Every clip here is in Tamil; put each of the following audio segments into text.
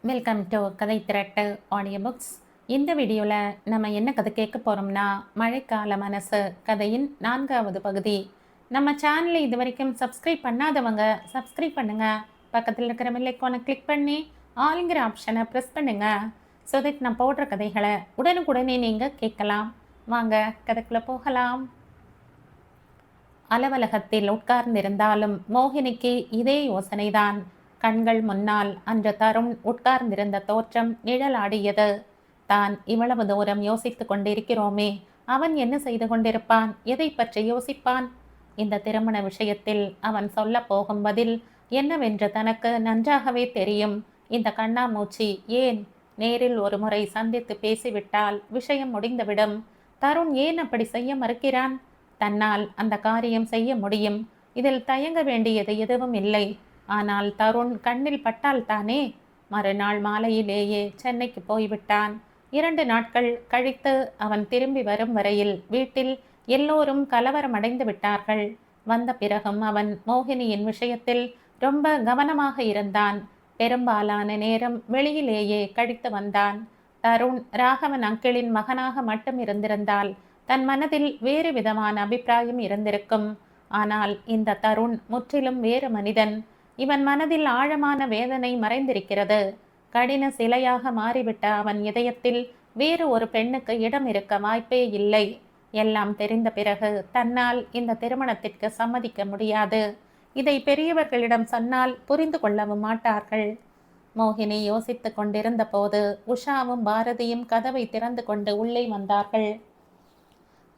வெல்கம் டு கதை திரட்டு ஆடியோ புக்ஸ். இந்த வீடியோவில் நம்ம என்ன கதை கேட்க போகிறோம்னா, மழைக்கால மனசு கதையின் 4வது பகுதி. நம்ம சேனலை இது வரைக்கும் சப்ஸ்கிரைப் பண்ணாதவங்க சப்ஸ்கிரைப் பண்ணுங்கள். பக்கத்தில் இருக்கிற பெல் ஐகானை கிளிக் பண்ணி ஆளுங்கிற ஆப்ஷனை ப்ரெஸ் பண்ணுங்கள். ஸோ தட் நான் போடுற கதைகளை உடனுக்குடனே நீங்கள் கேட்கலாம். வாங்க கதைக்குள்ளே போகலாம். அலுவலகத்தில் உட்கார்ந்திருந்தாலும் மோகினிக்கு இதே யோசனைதான். கண்கள் முன்னால் அன்று தருண் உட்கார்ந்திருந்த தோற்றம் நிழலாடியது. தான் இவ்வளவு தூரம் யோசித்துக் கொண்டிருக்கிறோமே, அவன் என்ன செய்து கொண்டிருப்பான்? எதை பற்றி யோசிப்பான்? இந்த திருமண விஷயத்தில் அவன் சொல்ல போகும் பதில் என்னவென்று தனக்கு நன்றாகவே தெரியும். இந்த கண்ணாமூச்சி ஏன்? நேரில் ஒரு முறை சந்தித்து பேசிவிட்டால் விஷயம் முடிந்துவிடும். தருண் ஏன் அப்படி செய்ய மறுக்கிறான்? தன்னால் அந்த காரியம் செய்ய முடியும். இதில் தயங்க வேண்டியது எதுவும் இல்லை. ஆனால் தருண் கண்ணில் பட்டால் தானே. மறுநாள் மாலையிலேயே சென்னைக்கு போய்விட்டான். 2 நாட்கள் கழித்து அவன் திரும்பி வரும் வரையில் வீட்டில் எல்லோரும் கலவரமடைந்து விட்டார்கள். வந்த பிறகும் அவன் மோகினியின் விஷயத்தில் ரொம்ப கவனமாக இருந்தான். பெரும்பாலான நேரம் வெளியிலேயே கழித்து வந்தான். தருண் ராகவன் அங்கிளின் மகனாக மட்டும் இருந்திருந்தால் தன் மனதில் வேறு விதமான அபிப்பிராயம் இருந்திருக்கும். ஆனால் இந்த தருண் முற்றிலும் வேறு மனிதன். இவன் மனதில் ஆழமான வேதனை மறைந்திருக்கிறது. கடின சிலையாக மாறிவிட்ட அவன் இதயத்தில் வேறு ஒரு பெண்ணுக்கு இடம் இருக்க வாய்ப்பே இல்லை. எல்லாம் தெரிந்த பிறகு தன்னால் இந்த திருமணத்திற்கு சம்மதிக்க முடியாது. இதை பெரியவர்களிடம் சொன்னால் புரிந்து கொள்ளவும் மாட்டார்கள். மோகினி யோசித்து கொண்டிருந்த போது உஷாவும் பாரதியும் கதவை திறந்து கொண்டு உள்ளே வந்தார்கள்.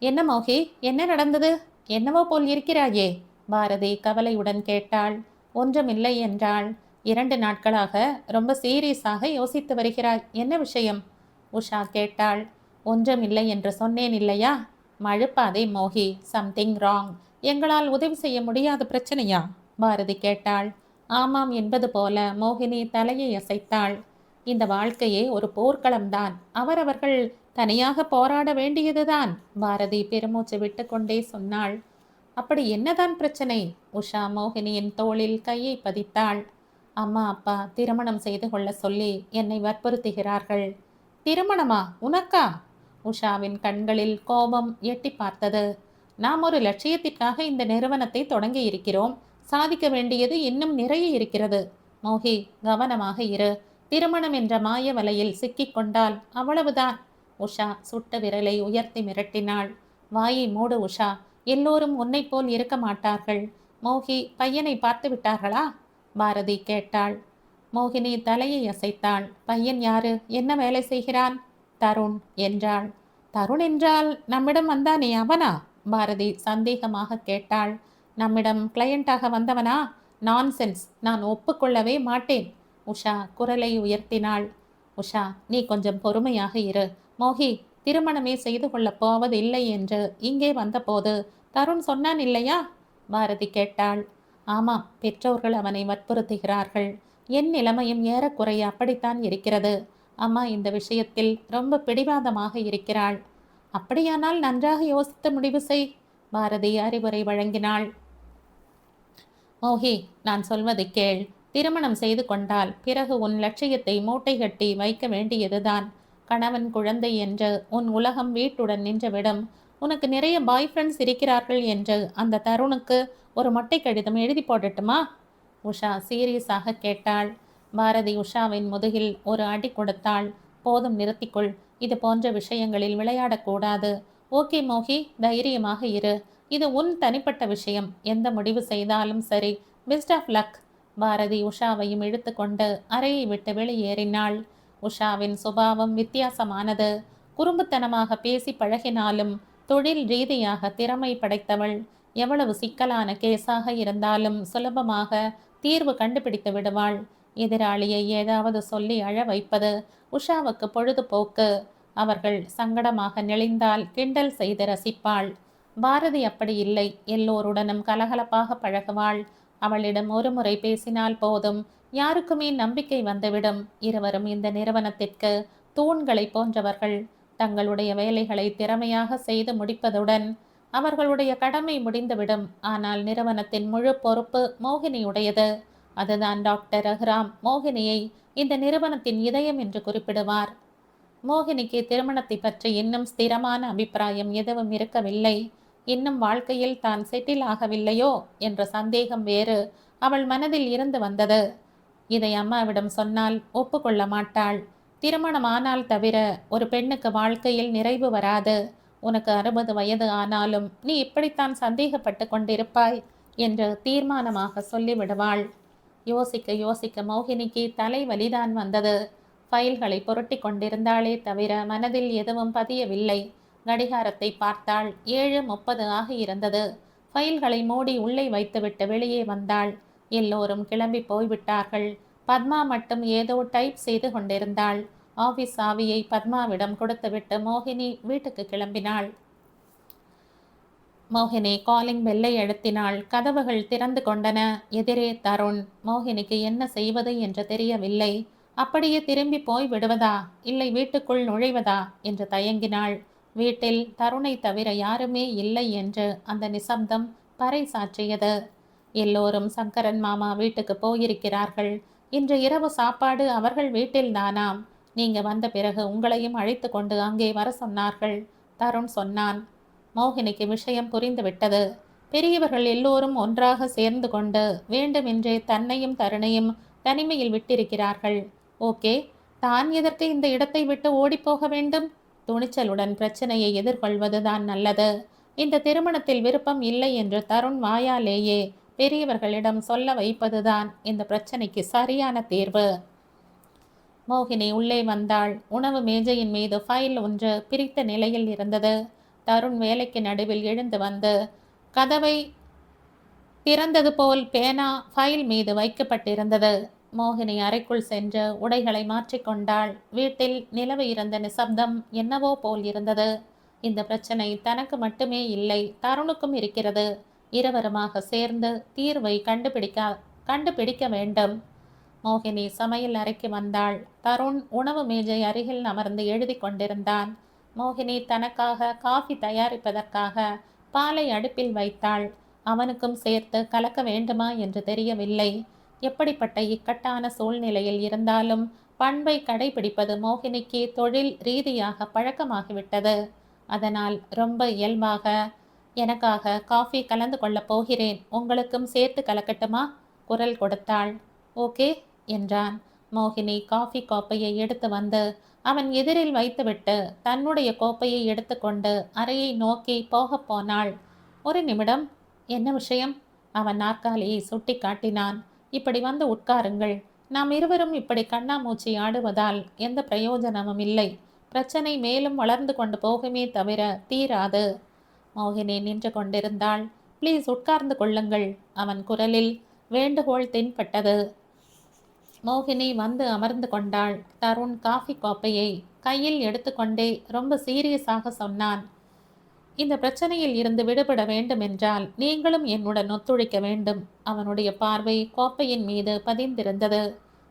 என்ன மோகி, என்ன நடந்தது? என்னவோ போல் இருக்கிறாயே, பாரதி கவலையுடன் கேட்டாள். ஒன்றுமில்லை என்றாள். 2 நாட்களாக ரொம்ப சீரியஸாக யோசித்து வருகிறாய், என்ன விஷயம்? உஷா கேட்டாள். ஒன்றுமில்லை என்று சொன்னேன் இல்லையா? மழுப்பாதே மோகி, சம்திங் ராங். எங்களால் உதவி செய்ய முடியாத பிரச்சனையா? பாரதி கேட்டாள். ஆமாம் என்பது போல மோகினி தலையை அசைத்தாள். இந்த வாழ்க்கையே ஒரு போர்க்களம்தான். அவரவர்கள் தனியாக போராட வேண்டியதுதான். பாரதி பெருமூச்சு விட்டு கொண்டே சொன்னாள். அப்படி என்னதான் பிரச்சனை? உஷா மோகினியின் தோளில் கையை பதித்தாள். அம்மா அப்பா திருமணம் செய்து கொள்ள சொல்லி என்னை வற்புறுத்துகிறார்கள். திருமணமா? உனக்கா? உஷாவின் கண்களில் கோபம் எட்டி பார்த்தது. நாம் ஒரு லட்சியத்திற்காக இந்த நிறுவனத்தை தொடங்கி இருக்கிறோம். சாதிக்க வேண்டியது இன்னும் நிறைய இருக்கிறது. மோகி, கவனமாக இரு. திருமணம் என்ற மாய வலையில் சிக்கிக்கொண்டால் அவ்வளவுதான். உஷா சுட்ட விரலை உயர்த்தி மிரட்டினாள். வாயை மூடு உஷா. எல்லோரும் உன்னை போல் இருக்க மாட்டார்கள். மோகி, பையனை பார்த்து விட்டார்களா? பாரதி கேட்டாள். மோகினி தலையை அசைத்தாள். பையன் யாரு? என்ன வேலை செய்கிறான்? தருண் என்றாள். தருண் என்றால் நம்மிடம் வந்தானே அவனா? பாரதி சந்தேகமாக கேட்டாள். நம்மிடம் கிளையண்டாக வந்தவனா? நான்சென்ஸ், நான் ஒப்புக்கொள்ளவே மாட்டேன். உஷா குரலை உயர்த்தினாள். உஷா, நீ கொஞ்சம் பொறுமையாக இரு. மோகி திருமணமே செய்து கொள்ளப் போவதில்லை என்று இங்கே வந்தபோது தருண் சொன்னான் இல்லையா? பாரதி கேட்டாள். ஆமாம், பெற்றோர்கள் அவனை வற்புறுத்துகிறார்கள். என் நிலைமையும் ஏறக்குறைய அப்படித்தான் இருக்கிறது. அம்மா இந்த விஷயத்தில் ரொம்ப பிடிவாதமாக இருக்கிறாள். அப்படியானால் நன்றாக யோசித்து முடிவு செய். பாரதி அறிவுரை வழங்கினாள். மோகி, நான் சொல்வதை கேள். திருமணம் செய்து கொண்டால் பிறகு உன் லட்சியத்தை மூட்டை கட்டி வைக்க வேண்டியதுதான். கணவன் குழந்தை என்று உன் உலகம் வீட்டுடன் நின்றுவிடும். உனக்கு நிறைய பாய் ஃப்ரெண்ட்ஸ் இருக்கிறார்கள் என்று அந்த தருணுக்கு ஒரு மொட்டை கடிதம் எழுதி போடட்டுமா? உஷா சீரியஸாக கேட்டாள். பாரதி உஷாவின் முதுகில் ஒரு அடி கொடுத்தாள். போதும், நிறுத்திக்கொள். இது போன்ற விஷயங்களில் விளையாடக்கூடாது. ஓகே மோகி, தைரியமாக இரு. இது உன் தனிப்பட்ட விஷயம். எந்த முடிவு செய்தாலும் சரி. Best of luck. பாரதி உஷாவையும் இழுத்து கொண்டு அறையை விட்டு வெளியேறினாள். உஷாவின் சுபாவம் வித்தியாசமானது. குறும்புத்தனமாக பேசி பழகினாலும் தொழில் ரீதியாக திறமை படைத்தவள். எவ்வளவு சிக்கலான கேஸாக இருந்தாலும் சுலபமாக தீர்வு கண்டுபிடித்து விடுவாள். எதிராளியை ஏதாவது சொல்லி அழ வைப்பது உஷாவுக்கு பொழுதுபோக்கு. அவர்கள் சங்கடமாக நெளிந்தால் கிண்டல் செய்து ரசிப்பாள். பாரதி அப்படி இல்லை. எல்லோருடனும் கலகலப்பாக பழகுவாள். அவளிடம் ஒரு முறை பேசினால் போதும், யாருக்குமே நம்பிக்கை வந்துவிடும். இருவரும் இந்த நிறுவனத்திற்கு தூண்களை போன்றவர்கள். தங்களுடைய வேலைகளை திறமையாக செய்து முடிப்பதுடன் அவர்களுடைய கடமை முடிந்துவிடும். ஆனால் நிறுவனத்தின் முழு பொறுப்பு மோகினியுடையது. அதுதான் டாக்டர் ரகுராம் மோகினியை இந்த நிறுவனத்தின் இதயம் என்று குறிப்பிடுவார். மோகினிக்கு திருமணத்தை பற்றி இன்னும் ஸ்திரமான அபிப்பிராயம் எதுவும் இருக்கவில்லை. இன்னும் வாழ்க்கையில் தான் செட்டில் ஆகவில்லையோ என்ற சந்தேகம் வேறு அவள் மனதில் இருந்து வந்தது. இதை அம்மாவிடம் சொன்னால் ஒப்புக்கொள்ள மாட்டாள். திருமணமானால் தவிர ஒரு பெண்ணுக்கு வாழ்க்கையில் நிறைவு வராது. உனக்கு 60 வயது ஆனாலும் நீ இப்படித்தான் சந்தேகப்பட்டு கொண்டிருப்பாய் என்று தீர்மானமாக சொல்லிவிடுவாள். யோசிக்க யோசிக்க மோகினிக்கு தலை வலிதான் வந்தது. ஃபைல்களை புரட்டி கொண்டிருந்தாளே தவிர மனதில் எதுவும் பதியவில்லை. கடிகாரத்தை பார்த்தாள். 7:30 ஆகியிருந்தது. ஃபைல்களை மூடி உள்ளே வைத்துவிட்டு வெளியே வந்தாள். எல்லோரும் கிளம்பி போய்விட்டார்கள். பத்மா மட்டும் ஏதோ டைப் செய்து கொண்டிருந்தாள். ஆபீஸ் சாவியை பத்மாவிடம் கொடுத்துவிட்டு மோகினி வீட்டுக்கு கிளம்பினாள். மோகினி காலிங் பெல்லை அழுத்தினாள். கதவுகள் திறந்து கொண்டன. எதிரே தருண். மோகினிக்கு என்ன செய்வது என்று தெரியவில்லை. அப்படியே திரும்பி போய் விடுவதா, இல்லை வீட்டுக்குள் நுழைவதா என்று தயங்கினாள். வீட்டில் தருணை தவிர யாருமே இல்லை என்று அந்த நிசப்தம் பறை சாற்றியது. எல்லோரும் சங்கரன் மாமா வீட்டுக்கு போயிருக்கிறார்கள். இன்று இரவு சாப்பாடு அவர்கள் வீட்டில்தானாம். நீங்க வந்த பிறகு உங்களையும் அழைத்து கொண்டு அங்கே வர சொன்னார்கள், தருண் சொன்னான். மோகினிக்கு விஷயம் புரிந்துவிட்டது. பெரியவர்கள் எல்லோரும் ஒன்றாக சேர்ந்து கொண்டு வேண்டுமென்றே தன்னையும் தருணையும் தனிமையில் விட்டிருக்கிறார்கள். ஓகே, தான் எதற்கு இந்த இடத்தை விட்டு ஓடிப்போக வேண்டும்? துணிச்சலுடன் பிரச்சனையை எதிர்கொள்வதுதான் நல்லது. இந்த திருமணத்தில் விருப்பம் இல்லை என்று தருண் வாயாலேயே பெரியவர்களிடம் சொல்ல வைப்பதுதான் இந்த பிரச்சனைக்கு சரியான தீர்வு. மோகினி உள்ளே வந்தாள். உணவு மேஜையின் மீது ஃபைல் ஒன்று பிரித்த நிலையில் இருந்தது. தருண் வேலைக்கு நடுவில் எழுந்து வந்து கதவை திறந்தது போல் பேனா ஃபைல் மீது வைக்கப்பட்டிருந்தது. மோகினி அறைக்குள் சென்று உடைகளை மாற்றிக்கொண்டாள். வீட்டில் நிலவு இருந்த நிசப்தம் என்னவோ போல் இருந்தது. இந்த பிரச்சனை தனக்கு மட்டுமே இல்லை, தருணுக்கும் இருக்கிறது. இருவருமாக சேர்ந்து தீர்வை கண்டுபிடிக்க வேண்டும். மோகினி சமையல் அறைக்கு வந்தாள். தருண் உணவு மேஜை அருகில் அமர்ந்து எழுதி கொண்டிருந்தான். மோகினி தனக்காக காஃபி தயாரிப்பதற்காக பாலை அடுப்பில் வைத்தாள். அவனுக்கும் சேர்த்து கலக்க வேண்டுமா என்று தெரியவில்லை. எப்படிப்பட்ட இக்கட்டான சூழ்நிலையில் இருந்தாலும் பண்பை கடைபிடிப்பது மோகினிக்கு தொழில் ரீதியாக பழக்கமாகிவிட்டது. அதனால் ரொம்ப இயல்பாக, எனக்காக காஃபி கலந்து கொள்ளப் போகிறேன், உங்களுக்கும் சேர்த்து கலக்கட்டுமா? குரல் கொடுத்தாள். ஓகே என்றான். மோகினி காஃபி கோப்பையை எடுத்து வந்து அவன் எதிரில் வைத்துவிட்டு தன்னுடைய கோப்பையை எடுத்துக்கொண்டு அறையை நோக்கி போகப் போனாள். ஒரு நிமிடம். என்ன விஷயம்? அவன் நாற்காலியை சுட்டி காட்டினான். இப்படி வந்து உட்காருங்கள். நாம் இருவரும் இப்படி கண்ணாமூச்சி ஆடுவதால் எந்த பிரயோஜனமும் இல்லை. பிரச்சனை மேலும் வளர்ந்து கொண்டு போகுமே தவிர தீராது. மோகினி நின்று கொண்டிருந்தாள். ப்ளீஸ் உட்கார்ந்து கொள்ளுங்கள். அவன் குரலில் வேண்டுகோள் தென்பட்டது. மோகினி வந்து அமர்ந்து கொண்டாள். தருண் காஃபி கோப்பையை கையில் எடுத்துக்கொண்டே ரொம்ப சீரியஸாக சொன்னான். இந்த பிரச்சனையில் இருந்து விடுபட வேண்டும் என்றால் நீங்களும் என்னுடன் ஒத்துழைக்க வேண்டும். அவனுடைய பார்வை கோப்பையின் மீது பதிந்திருந்தது.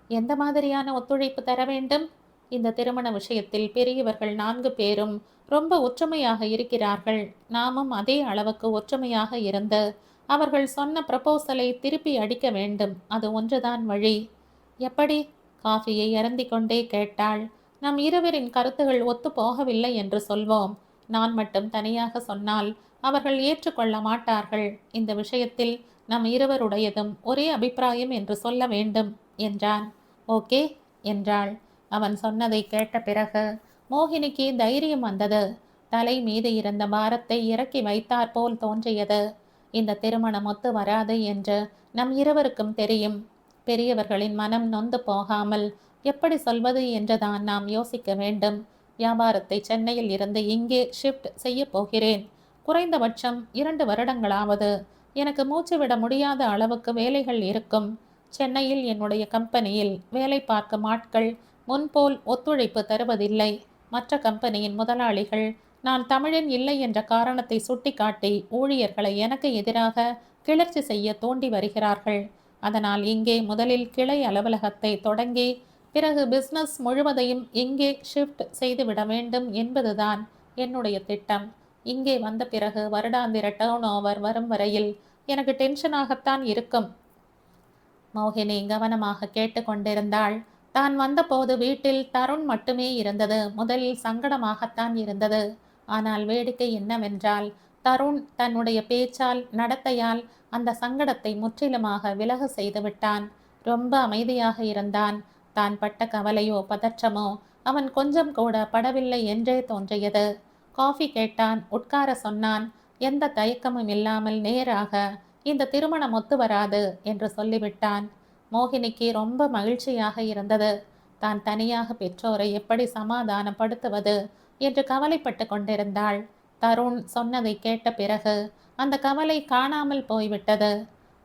எந்த மாதிரியான ஒத்துழைப்பு தர வேண்டும்? இந்த திருமண விஷயத்தில் பெரியவர்கள் 4 பேரும் ரொம்ப ஒற்றுமையாக இருக்கிறார்கள். நாமும் அதே அளவுக்கு ஒற்றுமையாக இருந்து அவர்கள் சொன்ன ப்ரப்போசலை திருப்பி அடிக்க வேண்டும். அது ஒன்றுதான் வழி. எப்படி? காஃபியை அருந்திக் கொண்டே கேட்டாள். நம் இருவரின் கருத்துகள் ஒத்து போகவில்லை என்று சொல்வோம். நான் மட்டும் தனியாக சொன்னால் அவர்கள் ஏற்றுக்கொள்ள மாட்டார்கள். இந்த விஷயத்தில் நம் இருவருடையதும் ஒரே அபிப்பிராயம் என்று சொல்ல வேண்டும் என்றான். ஓகே என்றாள். அவன் சொன்னதை கேட்ட பிறகு மோகினிக்கு தைரியம் வந்தது. தலை மீது இருந்த பாரத்தை இறக்கி வைத்தாற்போல் தோன்றியது. இந்த திருமணம் ஒத்து வராது என்று நம் இருவருக்கும் தெரியும். பெரியவர்களின் மனம் நொந்து போகாமல் எப்படி சொல்வது என்றுதான் நாம் யோசிக்க வேண்டும். வியாபாரத்தை சென்னையில் இருந்து இங்கே ஷிஃப்ட் செய்ய போகிறேன். குறைந்தபட்சம் 2 வருடங்களாவது. எனக்கு மூச்சு விட முடியாத அளவுக்கு வேலைகள் இருக்கும். சென்னையில் என்னுடைய கம்பெனியில் வேலை பார்க்கும் ஆட்கள் முன்போல் ஒத்துழைப்பு தருவதில்லை. மற்ற கம்பெனியின் முதலாளிகள் நான் தமிழன் இல்லை என்ற காரணத்தை சுட்டிக்காட்டி ஊழியர்களை எனக்கு எதிராக கிளர்ச்சி செய்ய தூண்டி வருகிறார்கள். அதனால் இங்கே முதலில் கிளை அலுவலகத்தை தொடங்கி பிறகு பிஸ்னஸ் முழுவதையும் இங்கே ஷிஃப்ட் செய்துவிட வேண்டும் என்பதுதான் என்னுடைய திட்டம். இங்கே வந்த பிறகு வருடாந்திர டர்ன் ஓவர் வரும் வரையில் எனக்கு டென்ஷனாகத்தான் இருக்கும். மோகினி கவனமாக கேட்டு கொண்டிருந்தாள். தான் வந்தபோது வீட்டில் தருண் மட்டுமே இருந்தது. முதலில் சங்கடமாகத்தான் இருந்தது. ஆனால் வேடிக்கை என்னவென்றால், தருண் தன்னுடைய பேச்சால், நடத்தையால் அந்த சங்கடத்தை முற்றிலுமாக விலக செய்து விட்டான். ரொம்ப அமைதியாக இருந்தான். தான் பட்ட கவலையோ பதற்றமோ அவன் கொஞ்சம் கூட படவில்லை என்றே தோன்றியது. காஃபி கேட்டான். உட்கார சொன்னான். எந்த தயக்கமும் இல்லாமல் நேராக, இந்த திருமணம் ஒத்து வராது என்று சொல்லிவிட்டான். மோகினிக்கு ரொம்ப மகிழ்ச்சியாக இருந்தது. தான் தனியாக பெற்றோரை எப்படி சமாதானப்படுத்துவது என்று கவலைப்பட்டு கொண்டிருந்தாள். தருண் சொன்னதை கேட்ட பிறகு அந்த கவலை காணாமல் போய்விட்டது.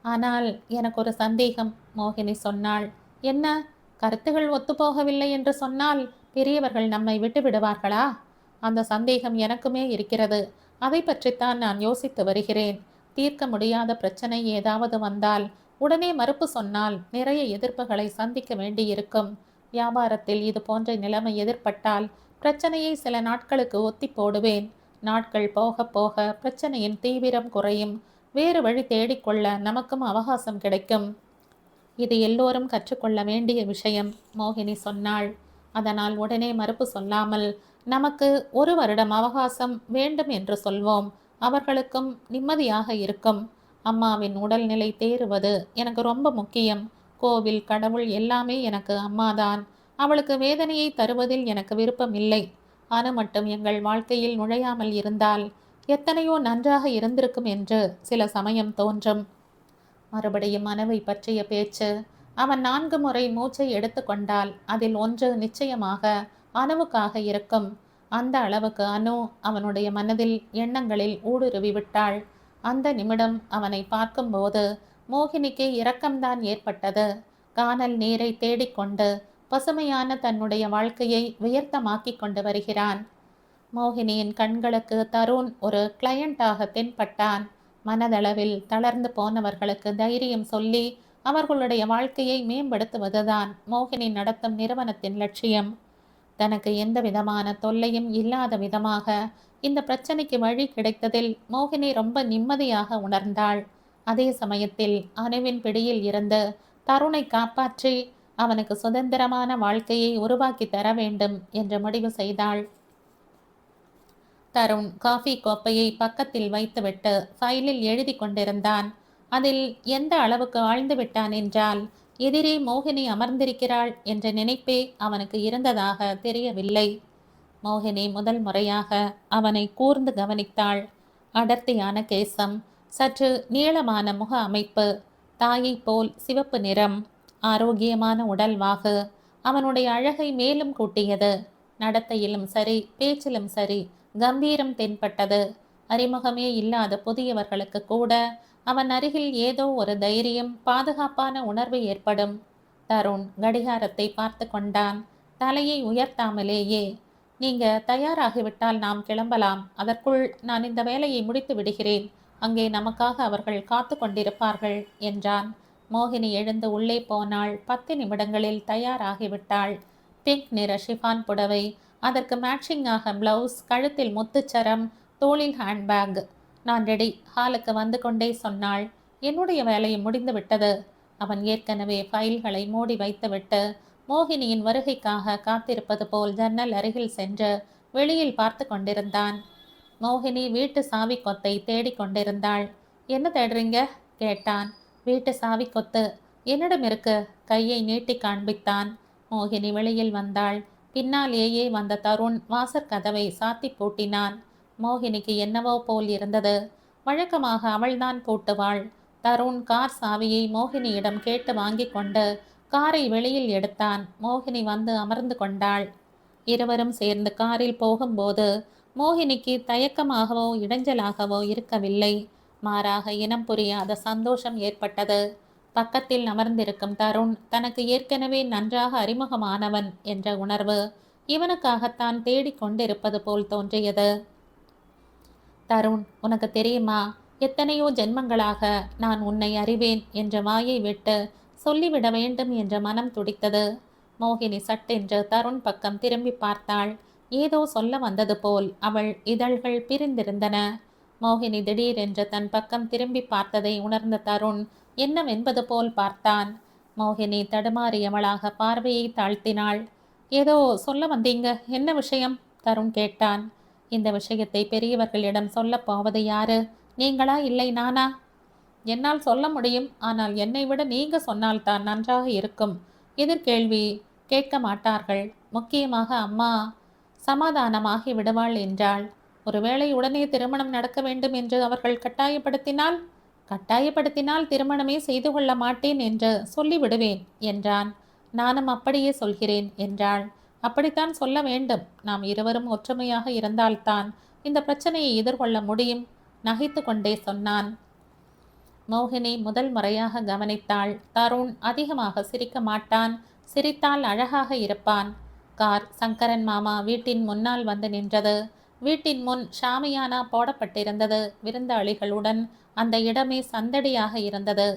ஆனால் எனக்கு ஒரு சந்தேகம், மோகினி சொன்னாள். என்ன? கருத்துகள் ஒத்துப்போகவில்லை என்று சொன்னால் பெரியவர்கள் நம்மை விட்டு விடுவார்களா? அந்த சந்தேகம் எனக்குமே இருக்கிறது. அதை பற்றித்தான் நான் யோசித்து வருகிறேன். தீர்க்க முடியாத பிரச்சனை ஏதாவது வந்தால் உடனே மறுப்பு சொன்னால் நிறைய எதிர்ப்புகளை சந்திக்க வேண்டியிருக்கும். வியாபாரத்தில் இது போன்ற நிலைமை எதிர்பட்டால் பிரச்சனையை சில நாட்களுக்கு ஒத்தி போடுவேன். நாட்கள் போக போக பிரச்சனையின் தீவிரம் குறையும். வேறு வழி தேடிக்கொள்ள நமக்கும் அவகாசம் கிடைக்கும். இது எல்லோரும் கற்றுக்கொள்ள வேண்டிய விஷயம், மோகினி சொன்னாள். அதனால் உடனே மறுப்பு சொல்லாமல் நமக்கு 1 வருடம் அவகாசம் வேண்டும் என்று சொல்வோம். அவர்களுக்கும் நிம்மதியாக இருக்கும். அம்மாவின் உடல்நிலை தேறுவது எனக்கு ரொம்ப முக்கியம். கோவில், கடவுள் எல்லாமே எனக்கு அம்மாதான். அவளுக்கு வேதனையை தருவதில் எனக்கு விருப்பம் இல்லை. அனு மட்டும் எங்கள் வாழ்க்கையில் நுழையாமல் இருந்தால் எத்தனையோ நன்றாக இருந்திருக்கும் என்று சில சமயம் தோன்றும். மறுபடியும் அணுவை பற்றிய பேச்சு. அவன் 4 முறை மூச்சை எடுத்துக்கொண்டால் அதில் 1 நிச்சயமாக அணுவுக்காக இருக்கும். அந்த அளவுக்கு அனு அவனுடைய மனதில் எண்ணங்களில் ஊடுருவி விட்டாள். அந்த நிமிடம் அவனை பார்க்கும்போது மோகினிக்கு இரக்கம்தான் ஏற்பட்டது. கானல் நீரை தேடிக்கொண்டு பசுமையான தன்னுடைய வாழ்க்கையை வியர்த்தமாக்கிக் கொண்டு வருகிறான். மோகினியின் கண்களுக்கு தருண் ஒரு கிளையண்டாக தென்பட்டான். மனதளவில் தளர்ந்து போனவர்களுக்கு தைரியம் சொல்லி அவர்களுடைய வாழ்க்கையை மேம்படுத்துவதுதான் மோகினி நடத்தும் நிறுவனத்தின் லட்சியம். தனக்கு எந்த விதமான தொல்லையும் இல்லாத விதமாக இந்த பிரச்சனைக்கு வழி கிடைத்ததில் மோகினி ரொம்ப நிம்மதியாக உணர்ந்தாள். அதே சமயத்தில் அணுவின் பிடியில் இருந்து தருணை காப்பாற்றி அவனுக்கு சுதந்திரமான வாழ்க்கையை உருவாக்கி தர வேண்டும் என்று முடிவு செய்தாள். தருண் காஃபி கோப்பையை பக்கத்தில் வைத்துவிட்டு ஃபைலில் எழுதி கொண்டிருந்தான். அதில் எந்த அளவுக்கு ஆழ்ந்து விட்டான் என்றால், எதிரே மோகினி அமர்ந்திருக்கிறாள் என்ற நினைப்பே அவனுக்கு இருந்ததாக தெரியவில்லை. மோகினி முதல் முறையாக அவனை கூர்ந்து கவனித்தாள். அடர்த்தியான கேசம், சற்று நீளமான முக அமைப்பு, தாயை போல் சிவப்பு நிறம், ஆரோக்கியமான உடல்வாகு அவனுடைய அழகை மேலும் கூட்டியது. நடத்தையிலும் சரி, பேச்சிலும் சரி கம்பீரம் தென்பட்டது. அறிமுகமே இல்லாத புதியவர்களுக்கு கூட அவன் அருகில் ஏதோ ஒரு தைரியம், பாதுகாப்பான உணர்வு ஏற்படும். தருண் கடிகாரத்தை பார்த்து கொண்டான். தலையை உயர்த்தாமலேயே, நீங்க தயாராகிவிட்டால் நாம் கிளம்பலாம். அதற்குள் நான் இந்த வேலையை முடித்து விடுகிறேன். அங்கே நமக்காக அவர்கள் காத்து கொண்டிருப்பார்கள் என்றான். மோகினி எழுந்து உள்ளே போனாள். 10 நிமிடங்களில் தயாராகிவிட்டாள். பிங்க் நிற ஷிஃபான் புடவை, அதற்கு மேட்சிங்காக பிளவுஸ், கழுத்தில் முத்துச்சரம், தோளில் ஹேண்ட்பேக். நான் ரெடி, ஹாலுக்கு வந்து கொண்டே சொன்னாள். என்னுடைய வேலையை முடிந்து விட்டது. அவன் ஏற்கனவே ஃபைல்களை மூடி வைத்துவிட்டு மோகினியின் வருகைக்காக காத்திருப்பது போல் ஜன்னல் அருகில் சென்று வெளியில் பார்த்து கொண்டிருந்தான். மோகினி வீட்டு சாவி கொத்தை தேடிக்கொண்டிருந்தாள். என்ன தேடுறீங்க கேட்டான். வீட்டு சாவி கொத்து என்னிடம் இருக்கு. கையை நீட்டி காண்பித்தான். மோகினி வெளியில் வந்தாள். பின்னாலேயே வந்த தருண் வாசற்கதவை சாத்தி பூட்டினான். மோகினிக்கு என்னவோ போல் இருந்தது. வழக்கமாக அவள்தான் பூட்டுவாள். தருண் கார் சாவியை மோகினியிடம் கேட்டு வாங்கி கொண்டு காரை வெளியில் எடுத்தான். மோகினி வந்து அமர்ந்து கொண்டாள். இருவரும் சேர்ந்து காரில் போகும்போது மோகினிக்கு தயக்கமாகவோ இடைஞ்சலாகவோ இருக்கவில்லை. மாறாக இனம் புரியாத சந்தோஷம் ஏற்பட்டது. பக்கத்தில் அமர்ந்திருக்கும் தருண் தனக்கு ஏற்கனவே நன்றாக அறிமுகமானவன் என்ற உணர்வு இவனுக்காகத்தான் தேடிக்கொண்டிருப்பது போல் தோன்றியது. தருண், உனக்கு தெரியுமா, எத்தனையோ ஜென்மங்களாக நான் உன்னை அறிவேன் என்ற வாயை விட்டு சொல்லிவிட வேண்டும் என்ற மனம் துடித்தது. மோகினி சட்டென்று தருண் பக்கம் திரும்பி பார்த்தாள். ஏதோ சொல்ல வந்தது போல் அவள் இதழ்கள் பிரிந்திருந்தன. மோகினி திடீரென்று தன் பக்கம் திரும்பி பார்த்ததை உணர்ந்த தருண் என்னவென்பது போல் பார்த்தான். மோகினி தடுமாறியவளாக பார்வையை தாழ்த்தினாள். ஏதோ சொல்ல வந்தீங்க, என்ன விஷயம்? தருண் கேட்டான். இந்த விஷயத்தை பெரியவர்களிடம் சொல்லப் போவது யாரு? நீங்களா இல்லை நானா? என்னால் சொல்ல முடியும், ஆனால் என்னை விட நீங்க சொன்னால்தான் நன்றாக இருக்கும். எதிர்கேள்வி கேட்க மாட்டார்கள். முக்கியமாக அம்மா சமாதானமாகி விடுவாள் என்றாள். ஒருவேளை உடனே திருமணம் நடக்க வேண்டும் என்று அவர்கள் கட்டாயப்படுத்தினால் திருமணமே செய்து கொள்ள மாட்டேன் என்று சொல்லிவிடுவேன் என்றான். நானும் அப்படியே சொல்கிறேன் என்றாள். அப்படித்தான் சொல்ல வேண்டும். நாம் இருவரும் ஒற்றுமையாக இருந்தால்தான் இந்த பிரச்சனையை எதிர்கொள்ள முடியும், நகைத்து கொண்டே சொன்னான். மோகினி முதல் முறையாக கவனித்தாள். தருண் அதிகமாக சிரிக்க மாட்டான், சிரித்தால் அழகாக இருப்பான். கார் சங்கரன் மாமா வீட்டின் முன்னால் வந்து நின்றது. வீட்டின் முன் ஷாமியானா போடப்பட்டிருந்தது. விருந்தாளிகளுடன் அந்த இடமே சந்தடியாக இருந்தது.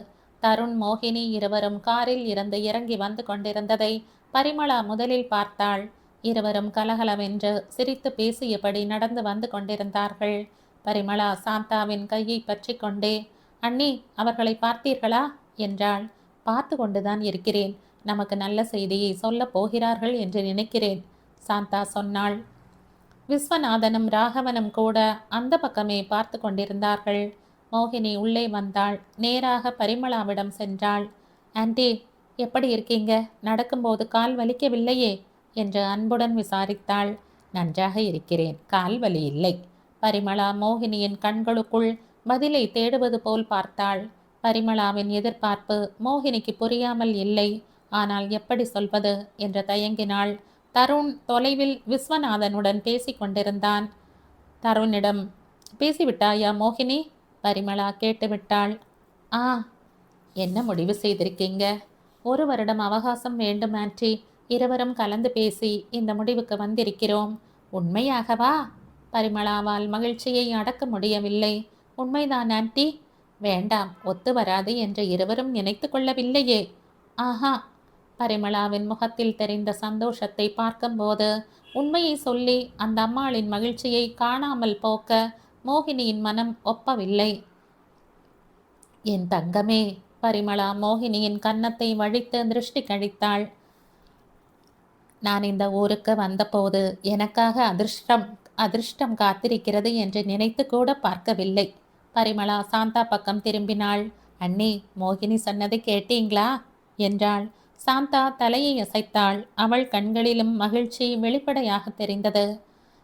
தருண் மோகினி இருவரும் காரில் இருந்து இறங்கி வந்து கொண்டிருந்ததை பரிமளா முதலில் பார்த்தாள். இருவரும் கலகலவென்று சிரித்து பேசியபடி நடந்து வந்து கொண்டிருந்தார்கள். பரிமளா சாந்தாவின் கையை பற்றி கொண்டே, அண்ணி, அவர்களை பார்த்தீர்களா என்றாள். பார்த்து கொண்டுதான் இருக்கிறேன். நமக்கு நல்ல செய்தியை சொல்லப் போகிறார்கள் என்று நினைக்கிறேன், சாந்தா சொன்னாள். விஸ்வநாதனும் ராகவனும் கூட அந்த பக்கமே பார்த்து கொண்டிருந்தார்கள். மோகினி உள்ளே வந்தாள். நேராக பரிமளாவிடம் சென்றாள். ஆண்டி, எப்படி இருக்கீங்க? நடக்கும்போது கால் வலிக்கவில்லையே என்று அன்புடன் விசாரித்தாள். நன்றாக இருக்கிறேன், கால் வலி இல்லை. பரிமளா மோகினியின் கண்களுக்குள் பதிலை தேடுவது போல் பார்த்தாள். பரிமளாவின் எதிர்பார்ப்பு மோகினிக்கு புரியாமல் இல்லை. ஆனால் எப்படி சொல்வது என்று தயங்கினாள். தருண் தொலைவில் விஸ்வநாதனுடன் பேசிக் கொண்டிருந்தான். தருணிடம், பேசிவிட்டாயா மோகினி? பரிமளா கேட்டுவிட்டாள். ஆ. என்ன முடிவு செய்திருக்கீங்க? 1 வருடம் அவகாசம் வேண்டும் ஆன்டி. இருவரும் கலந்து பேசி இந்த முடிவுக்கு வந்திருக்கிறோம். உண்மையாகவா? பரிமளாவால் மகிழ்ச்சியை அடக்க முடியவில்லை. உண்மைதான் ஆன்டி. வேண்டாம், ஒத்து வராது என்று இருவரும் நினைத்து கொள்ளவில்லையே. ஆஹா. பரிமளாவின் முகத்தில் தெரிந்த சந்தோஷத்தை பார்க்கும்போது உண்மையை சொல்லி அந்த அம்மாளின் மகிழ்ச்சியை காணாமல் போக்க மோகினியின் மனம் ஒப்பவில்லை. என் தங்கமே. பரிமளா மோகினியின் கன்னத்தை வழித்து திருஷ்டி கழித்தாள். நான் இந்த ஊருக்கு வந்தபோது எனக்காக அதிர்ஷ்டம் காத்திருக்கிறது என்று நினைத்து கூட பார்க்கவில்லை. பரிமளா சாந்தா பக்கம் திரும்பினாள். அண்ணி, மோகினி சொன்னதை கேட்டீங்களா என்றாள். சாந்தா தலையை அசைத்தாள். அவள் கண்களிலும் மகிழ்ச்சி வெளிப்படையாக தெரிந்தது.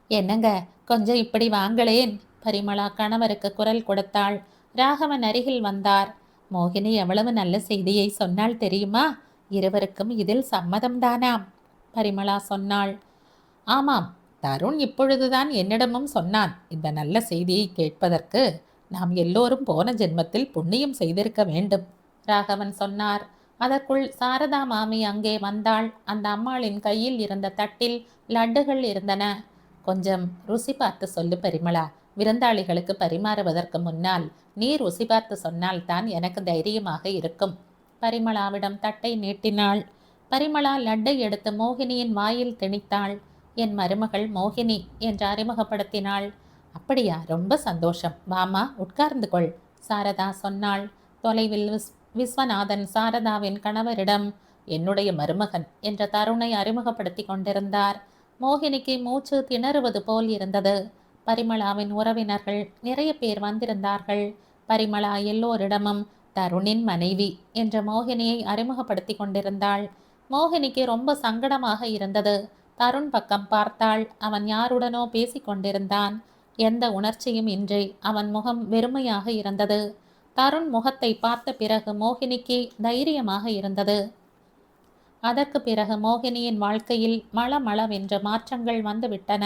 என்னங்க, கொஞ்சம் இப்படி வாங்களேன். பரிமளா கணவருக்கு குரல் கொடுத்தாள். ராகவன் அருகில் வந்தார். மோகினி எவ்வளவு நல்ல செய்தியை சொன்னாள் தெரியுமா? இருவருக்கும் இதில் சம்மதம்தானாம், பரிமளா சொன்னாள். ஆமாம், தருண் இப்பொழுதுதான் என்னிடமும் சொன்னான். இந்த நல்ல செய்தியை கேட்பதற்கு நாம் எல்லோரும் போன ஜென்மத்தில் புண்ணியம் செய்திருக்க வேண்டும், ராகவன் சொன்னார். அதற்குள் சாரதா மாமி அங்கே வந்தாள். அந்த அம்மாளின் கையில் இருந்த தட்டில் லட்டுகள் இருந்தன. கொஞ்சம் ருசி பார்த்து சொல்லு பரிமளா. விருந்தாளிகளுக்கு பரிமாறுவதற்கு முன்னால் நீ ருசி பார்த்து சொன்னால்தான் எனக்கு தைரியமாக இருக்கும். பரிமளாவிடம் தட்டை நீட்டினாள். பரிமளா லட்டை எடுத்து மோகினியின் வாயில் திணித்தாள். என் மருமகள் மோகினி என்று அறிமுகப்படுத்தினாள். அப்படியா, ரொம்ப சந்தோஷம். வாமா, உட்கார்ந்து கொள், சாரதா சொன்னாள். தொலைவில் விஸ்வநாதன் சாரதாவின் கணவரிடம் என்னுடைய மருமகன் என்ற தருணை அறிமுகப்படுத்தி கொண்டிருந்தார். மோகினிக்கு மூச்சு திணறுவது போல் இருந்தது. பரிமளாவின் உறவினர்கள் நிறைய பேர் வந்திருந்தார்கள். பரிமளா எல்லோரிடமும் தருணின் மனைவி என்ற மோகினியை அறிமுகப்படுத்தி கொண்டிருந்தாள். மோகினிக்கு ரொம்ப சங்கடமாக இருந்தது. தருண் பக்கம் பார்த்தாள். அவன் யாருடனோ பேசிக் கொண்டிருந்தான். எந்த உணர்ச்சியும் இன்றி அவன் முகம் வெறுமையாக இருந்தது. தருண் முகத்தை பார்த்த பிறகு மோகினிக்கு தைரியமாக இருந்தது. அதற்கு பிறகு மோகினியின் வாழ்க்கையில் மளமளவென்ற மாற்றங்கள் வந்துவிட்டன.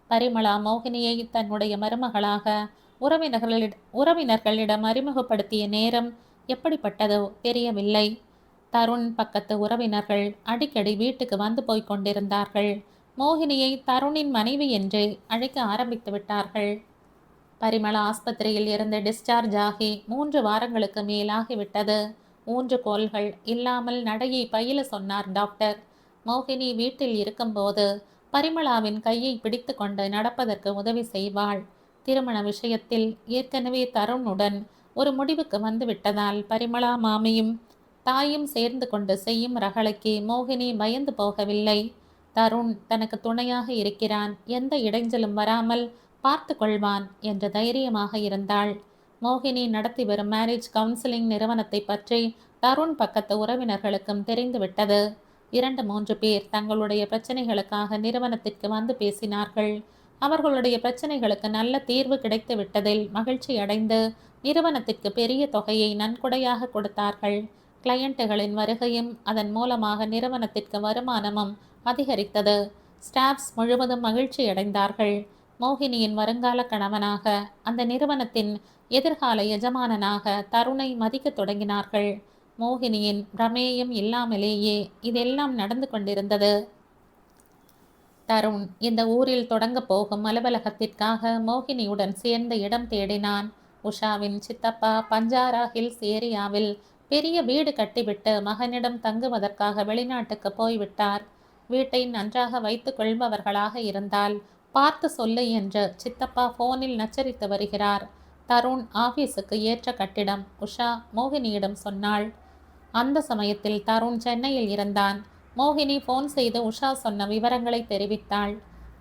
பரிமளா மோகினியை தன்னுடைய மருமகளாக உறவினர்களிடம் அறிமுகப்படுத்திய நேரம் எப்படிப்பட்டதோ தெரியவில்லை. தருண் பக்கத்து உறவினர்கள் அடிக்கடி வீட்டுக்கு வந்து போய்க் கொண்டிருந்தார்கள். மோகினியை தருணின் மனைவி என்று அழைக்க ஆரம்பித்து விட்டார்கள். பரிமளா ஆஸ்பத்திரியில் இருந்து டிஸ்சார்ஜ் ஆகி 3 வாரங்களுக்கு மேலாகிவிட்டது. ஊன்றுகோல்கள் இல்லாமல் நடையை பயில சொன்னார் டாக்டர். மோகினி வீட்டில் இருக்கும்போது பரிமளாவின் கையை பிடித்து கொண்டு நடப்பதற்கு உதவி செய்வாள். திருமண விஷயத்தில் ஏற்கனவே தருணுடன் ஒரு முடிவுக்கு வந்து விட்டதால் பரிமளா மாமியும் தாயும் சேர்ந்து கொண்டு செய்யும் ரகளைக்கு மோகினி பயந்து போகவில்லை. தருண் தனக்கு துணையாக இருக்கிறான், எந்த இடைஞ்சலும் வராமல் பார்த்து கொள்வான் என்று தைரியமாக இருந்தாள். மோகினி நடத்தி வரும் மேரேஜ் கவுன்சிலிங் நிறுவனத்தை பற்றி தருண் பக்கத்து உறவினர்களுக்கும் தெரிந்துவிட்டது. 2-3 பேர் தங்களுடைய பிரச்சனைகளுக்காக நிறுவனத்திற்கு வந்து பேசினார்கள். அவர்களுடைய பிரச்சனைகளுக்கு நல்ல தீர்வு கிடைத்து விட்டதில் மகிழ்ச்சி அடைந்து நிறுவனத்திற்கு பெரிய தொகையை நன்கொடையாக கொடுத்தார்கள். கிளையண்ட்டுகளின் வருகையும் அதன் மூலமாக நிறுவனத்திற்கு வருமானமும் அதிகரித்தது. ஸ்டாஃப்ஸ் முழுவதும் மகிழ்ச்சி அடைந்தார்கள். மோகினியின் வருங்கால கணவனாக, அந்த நிறுவனத்தின் எதிர்கால எஜமானனாக தருணை மதிக்க தொடங்கினார்கள். மோகினியின் பிரமேயம் இல்லாமலேயே இதெல்லாம் நடந்து கொண்டிருந்தது. தருண் இந்த ஊரில் தொடங்க போகும் அலுவலகத்திற்காக மோகினியுடன் சேர்ந்த இடம் தேடினான். உஷாவின் சித்தப்பா பஞ்சாரா ஹில்ஸ் ஏரியாவில் பெரிய வீடு கட்டிவிட்டு மகனிடம் தங்குவதற்காக வெளிநாட்டுக்கு போய்விட்டார். வீட்டை நன்றாக வைத்து கொள்பவர்களாக இருந்தால் பார்த்து சொல்லு என்று சித்தப்பா போனில் நச்சரித்து வருகிறார். தருண் ஆபீஸுக்கு ஏற்ற கட்டிடம், உஷா மோகினியிடம் சொன்னாள். அந்த சமயத்தில் தருண் சென்னையில் இருந்தான். மோகினி போன் செய்து உஷா சொன்ன விவரங்களை தெரிவித்தாள்.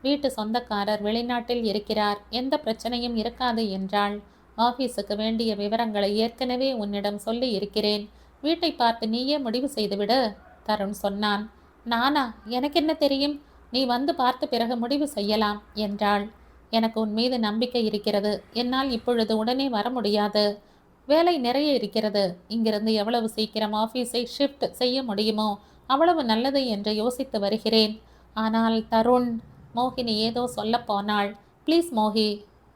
வீட்டு சொந்தக்காரர் வெளிநாட்டில் இருக்கிறார், எந்த பிரச்சனையும் இருக்காது என்றாள். ஆபீஸுக்கு வேண்டிய விவரங்களை ஏற்கனவே உன்னிடம் சொல்லி இருக்கிறேன், வீட்டை பார்த்து நீயே முடிவு செய்துவிடு, தருண் சொன்னான். நானா? எனக்கு என்ன தெரியும், நீ வந்து பார்த்த பிறகு முடிவு செய்யலாம் என்றாள். எனக்கு உன் மீது நம்பிக்கை இருக்கிறது, என்னால் இப்பொழுது உடனே வர முடியாது, வேலை நிறைய இருக்கிறது. இங்கிருந்து எவ்வளவு சீக்கிரம் ஆபீஸை ஷிஃப்ட் செய்ய முடியுமோ அவ்வளவு நல்லது என்று யோசித்து வருகிறேன். ஆனால் தருண், மோகினி ஏதோ சொல்ல போனாள். ப்ளீஸ் மோகி,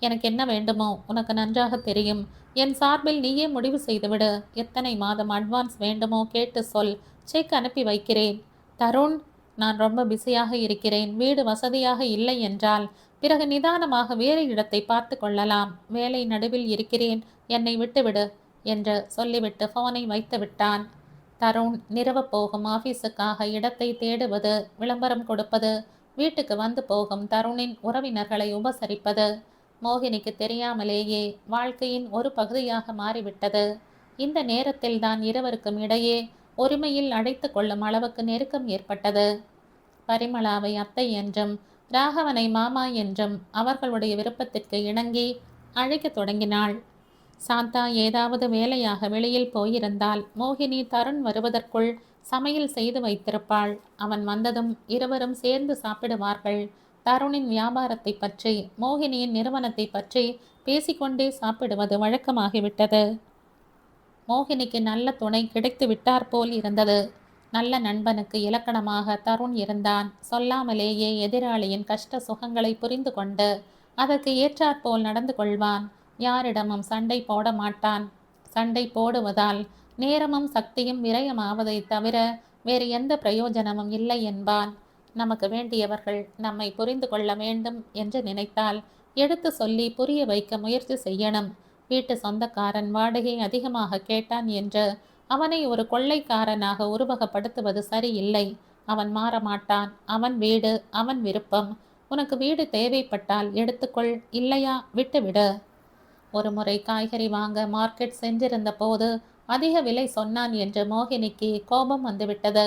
எனக்கு என்ன வேண்டுமோ உனக்கு நன்றாக தெரியும், என் சார்பில் நீயே முடிவு செய்துவிடு, எத்தனை மாதம் அட்வான்ஸ் வேண்டுமோ கேட்டு சொல், செக் அனுப்பி வைக்கிறேன். தருண், நான் ரொம்ப பிஸியாக இருக்கிறேன், வீடு வசதியாக இல்லை என்றால் பிறகு நிதானமாக வேறு இடத்தை பார்த்து கொள்ளலாம், வேலை நடுவில் இருக்கிறேன், என்னை விட்டுவிடு என்று சொல்லிவிட்டு போனை வைத்து விட்டான். தருண் நிறுவப் போகும் ஆபீஸுக்காக இடத்தை தேடுவது, விளம்பரம் கொடுப்பது, வீட்டுக்கு வந்து போகும் தருணின் உறவினர்களை உபசரிப்பது மோகினிக்கு தெரியாமலேயே வாழ்க்கையின் ஒரு பகுதியாக மாறிவிட்டது. இந்த நேரத்தில் தான் இருவருக்கும் இடையே ஒருமையில் அழைத்து கொள்ளும் அளவுக்கு நெருக்கம் ஏற்பட்டது. பரிமளாவை அத்தை என்றும் ராகவனை மாமா என்றும் அவர்களுடைய விருப்பத்திற்கு இணங்கி அழைக்க தொடங்கினாள். சாந்தா ஏதாவது வேலையாக வெளியில் போயிருந்தால் மோகினி தருண் வருவதற்குள் சமையல் செய்து வைத்திருப்பாள். அவன் வந்ததும் இருவரும் சேர்ந்து சாப்பிடுவார்கள். தருணின் வியாபாரத்தை பற்றி, மோகினியின் நிறுவனத்தை பற்றி பேசிக்கொண்டே சாப்பிடுவது வழக்கமாகிவிட்டது. மோகினிக்கு நல்ல துணை கிடைத்து விட்டார் போல் இருந்தது. நல்ல நண்பனுக்கு இலக்கணமாக தருண் இருந்தான். சொல்லாமலேயே எதிராளியின் கஷ்ட சுகங்களை புரிந்து கொண்டு அதற்கு ஏற்றாற்போல் நடந்து கொள்வான். யாரிடமும் சண்டை போட மாட்டான். சண்டை போடுவதால் நேரமும் சக்தியும் விரயமாவதை தவிர வேறு எந்த பிரயோஜனமும் இல்லை என்பான். நமக்கு வேண்டியவர்கள் நம்மை புரிந்து கொள்ள வேண்டும் என்று நினைத்தால் எடுத்து சொல்லி புரிய வைக்க முயற்சி செய்யணும். வீட்டு சொந்தக்காரன் வாடகை அதிகமாக கேட்டான் என்று அவனை ஒரு கொள்ளைக்காரனாக உருவகப்படுத்துவது சரியில்லை. அவன் மாறமாட்டான். அவன் வீடு, அவன் விருப்பம். உனக்கு வீடு தேவைப்பட்டால் எடுத்துக்கொள், இல்லையா விட்டுவிடு. ஒரு முறை காய்கறி வாங்க மார்க்கெட் சென்றிருந்த போது அதிக விலை சொன்னான் என்று மோகினிக்கு கோபம் வந்துவிட்டது.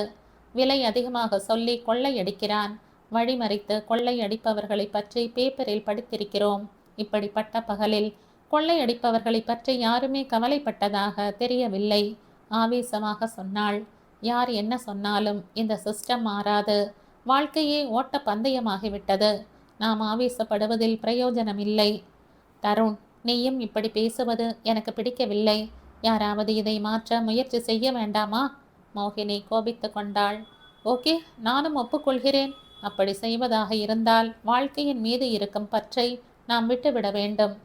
விலை அதிகமாக சொல்லி கொள்ளையடிக்கிறான். வழிமறித்து கொள்ளையடிப்பவர்களை பற்றி பேப்பரில் படித்திருக்கிறோம். இப்படிப்பட்ட பகலில் கொள்ளையடிப்பவர்களை பற்றி யாருமே கவலைப்பட்டதாக தெரியவில்லை. ஆவேசமாக சொன்னாள். யார் என்ன சொன்னாலும் இந்த சிஸ்டம் மாறாது. வாழ்க்கையே ஓட்ட பந்தயமாகிவிட்டது. நாம் ஆவேசப்படுவதில் பிரயோஜனம் இல்லை. தருண், நீயும் இப்படி பேசுவது எனக்கு பிடிக்கவில்லை. யாராவது இதை மாற்ற முயற்சி செய்ய வேண்டாமா? மோகினி கோபித்து கொண்டாள். ஓகே, நானும் ஒப்புக்கொள்கிறேன். அப்படி செய்வதாக இருந்தால் வாழ்க்கையின் மீது இருக்கும் பற்றை நாம் விட்டுவிட வேண்டும்.